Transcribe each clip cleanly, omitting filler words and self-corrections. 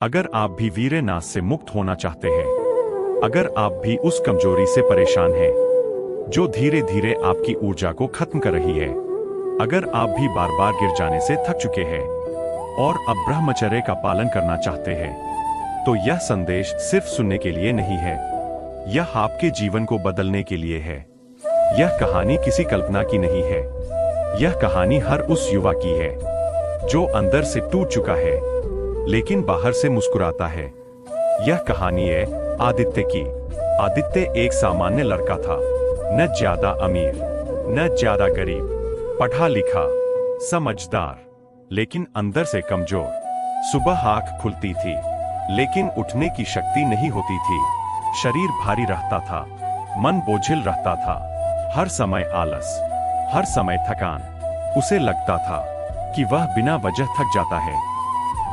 अगर आप भी वीरेनाश से मुक्त होना चाहते हैं, अगर आप भी उस कमजोरी से परेशान हैं जो धीरे धीरे आपकी ऊर्जा को खत्म कर रही है, अगर आप भी बार बार गिर जाने से थक चुके हैं और अब ब्रह्मचर्य का पालन करना चाहते हैं, तो यह संदेश सिर्फ सुनने के लिए नहीं है, यह आपके जीवन को बदलने के लिए है। यह कहानी किसी कल्पना की नहीं है, यह कहानी हर उस युवा की है जो अंदर से टूट चुका है लेकिन बाहर से मुस्कुराता है। यह कहानी है आदित्य की। आदित्य एक सामान्य लड़का था, न ज्यादा अमीर न ज्यादा गरीब, पढ़ा लिखा, समझदार, लेकिन अंदर से कमजोर। सुबह आंख खुलती थी लेकिन उठने की शक्ति नहीं होती थी। शरीर भारी रहता था, मन बोझिल रहता था, हर समय आलस, हर समय थकान। उसे लगता था कि वह बिना वजह थक जाता है,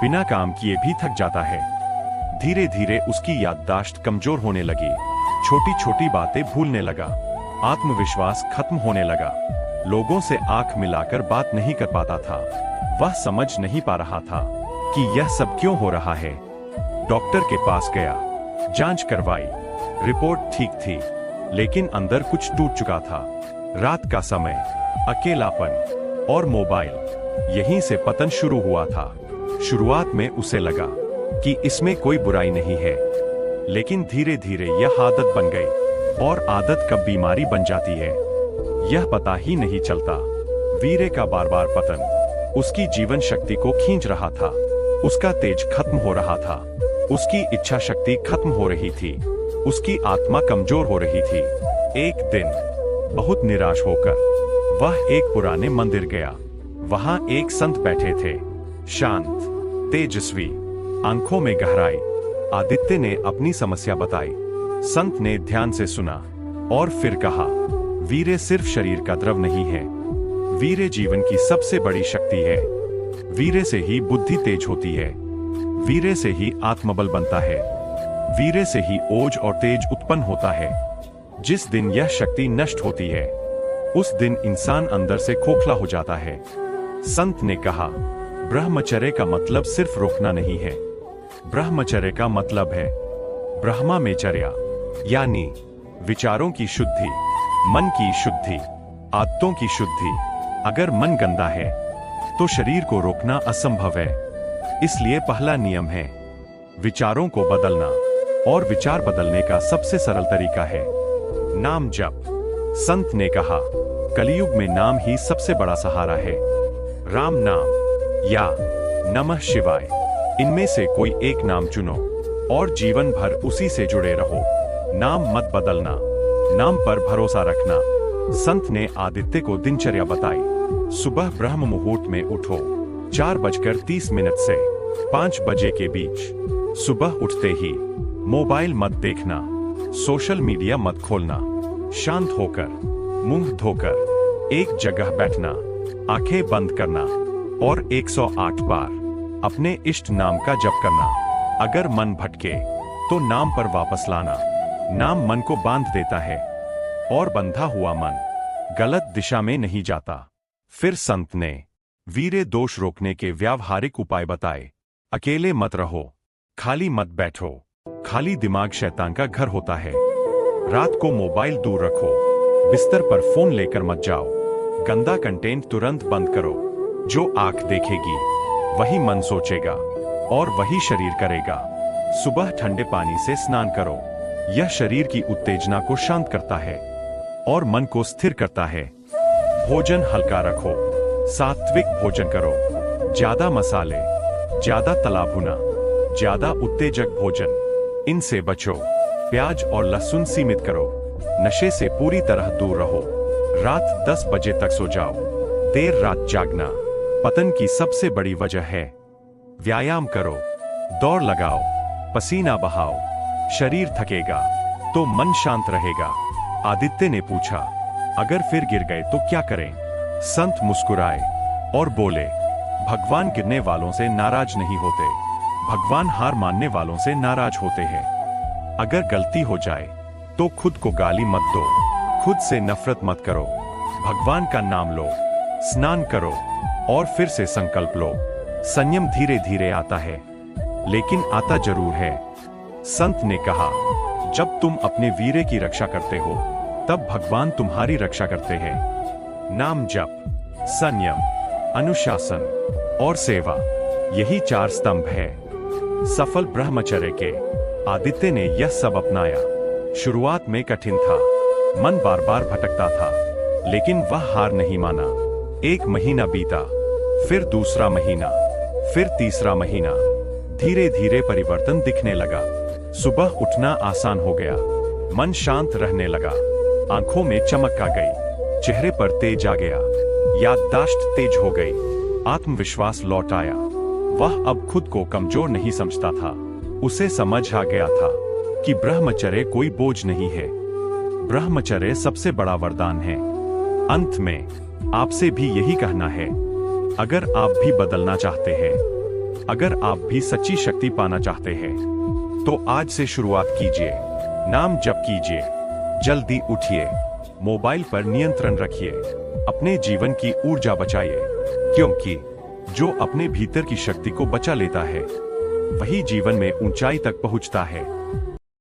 बिना काम किए भी थक जाता है। धीरे धीरे उसकी याददाश्त कमजोर होने लगी, छोटी छोटी बातें भूलने लगा, आत्मविश्वास खत्म होने लगा, लोगों से आंख मिलाकर बात नहीं कर पाता था। वह समझ नहीं पा रहा था कि यह सब क्यों हो रहा है। डॉक्टर के पास गया, जांच करवाई, रिपोर्ट ठीक थी, लेकिन अंदर कुछ टूट चुका था। रात का समय, अकेलापन और मोबाइल, यहीं से पतन शुरू हुआ था। शुरुआत में उसे लगा कि इसमें कोई बुराई नहीं है, लेकिन धीरे धीरे यह आदत बन गई और आदत कब बीमारी बन जाती है यह पता ही नहीं चलता। वीरे का बार बार पतन उसकी जीवन शक्ति को खींच रहा था, उसका तेज खत्म हो रहा था, उसकी इच्छा शक्ति खत्म हो रही थी, उसकी आत्मा कमजोर हो रही थी। एक दिन बहुत निराश होकर वह एक पुराने मंदिर गया। वहां एक संत बैठे थे, शांत, तेजस्वी, आंखों में गहराई। आदित्य ने अपनी समस्या बताई। संत ने ध्यान से सुना और फिर कहा, वीरे सिर्फ शरीर का द्रव नहीं है, वीरे जीवन की सबसे बड़ी शक्ति है। वीरे से ही बुद्धि तेज होती है, वीरे से ही आत्मबल बनता है, वीरे से ही ओज और तेज उत्पन्न होता है। जिस दिन यह शक्ति नष्ट होती है, उस दिन इंसान अंदर से खोखला हो जाता है। संत ने कहा, ब्रह्मचर्य का मतलब सिर्फ रोकना नहीं है, ब्रह्मचर्य का मतलब है ब्रह्मा में चर्या, यानी विचारों की शुद्धि, मन की शुद्धि, आदतों की शुद्धि। अगर मन गंदा है तो शरीर को रोकना असंभव है। इसलिए पहला नियम है विचारों को बदलना, और विचार बदलने का सबसे सरल तरीका है नाम जप। संत ने कहा, कलयुग में नाम ही सबसे बड़ा सहारा है। राम नाम या नमः शिवाय, इनमें से कोई एक नाम चुनो और जीवन भर उसी से जुड़े रहो। नाम मत बदलना, नाम पर भरोसा रखना। संत ने आदित्य को दिनचर्या बताई। सुबह ब्रह्म मुहूर्त में उठो, 4:30 से 5 बजे के बीच। सुबह उठते ही मोबाइल मत देखना, सोशल मीडिया मत खोलना। शांत होकर, मुंह धोकर एक जगह बैठना, आंखें बंद करना और 108 बार अपने इष्ट नाम का जप करना। अगर मन भटके तो नाम पर वापस लाना। नाम मन को बांध देता है और बंधा हुआ मन गलत दिशा में नहीं जाता। फिर संत ने वीरे दोष रोकने के व्यावहारिक उपाय बताए। अकेले मत रहो, खाली मत बैठो, खाली दिमाग शैतान का घर होता है। रात को मोबाइल दूर रखो, बिस्तर पर फोन लेकर मत जाओ, गंदा कंटेंट तुरंत बंद करो। जो आंख देखेगी वही मन सोचेगा और वही शरीर करेगा। सुबह ठंडे पानी से स्नान करो, यह शरीर की उत्तेजना को शांत करता है और मन को स्थिर करता है। भोजन हल्का रखो, सात्विक भोजन करो, ज्यादा मसाले, ज्यादा तला भुना, ज्यादा उत्तेजक भोजन इनसे बचो। प्याज और लहसुन सीमित करो। नशे से पूरी तरह दूर रहो। रात 10 बजे तक सो जाओ। देर रात जागना पतन की सबसे बड़ी वजह है। व्यायाम करो, दौड़ लगाओ, पसीना बहाओ। शरीर थकेगा तो मन शांत रहेगा। आदित्य ने पूछा, अगर फिर गिर गए तो क्या करें? संत मुस्कुराए और बोले, भगवान गिरने वालों से नाराज नहीं होते, भगवान हार मानने वालों से नाराज होते हैं। अगर गलती हो जाए तो खुद को गाली मत दो, खुद से नफरत मत करो। भगवान का नाम लो, स्नान करो और फिर से संकल्प लो। संयम धीरे धीरे आता है, लेकिन आता जरूर है। संत ने कहा, जब तुम अपने वीरे की रक्षा करते हो तब भगवान तुम्हारी रक्षा करते हैं। नाम जप, संयम, अनुशासन और सेवा, यही 4 स्तंभ है सफल ब्रह्मचर्य के। आदित्य ने यह सब अपनाया। शुरुआत में कठिन था, मन बार बार भटकता था, लेकिन वह हार नहीं माना। 1 महीना बीता, फिर दूसरा महीना, फिर तीसरा महीना। धीरे धीरे परिवर्तन दिखने लगा। सुबह उठना आसान हो गया, मन शांत रहने लगा, आंखों में चमक आ गई, चेहरे पर तेज आ गया, याददाश्त तेज हो गई, आत्मविश्वास लौट आया। वह अब खुद को कमजोर नहीं समझता था। उसे समझ आ गया था कि ब्रह्मचर्य कोई बोझ नहीं है, ब्रह्मचर्य सबसे बड़ा वरदान है। अंत में आपसे भी यही कहना है, अगर आप भी बदलना चाहते हैं, अगर आप भी सच्ची शक्ति पाना चाहते हैं, तो आज से शुरुआत कीजिए। नाम जप कीजिए, जल्दी उठिए, मोबाइल पर नियंत्रण रखिए, अपने जीवन की ऊर्जा बचाइए, क्योंकि जो अपने भीतर की शक्ति को बचा लेता है वही जीवन में ऊंचाई तक पहुंचता है।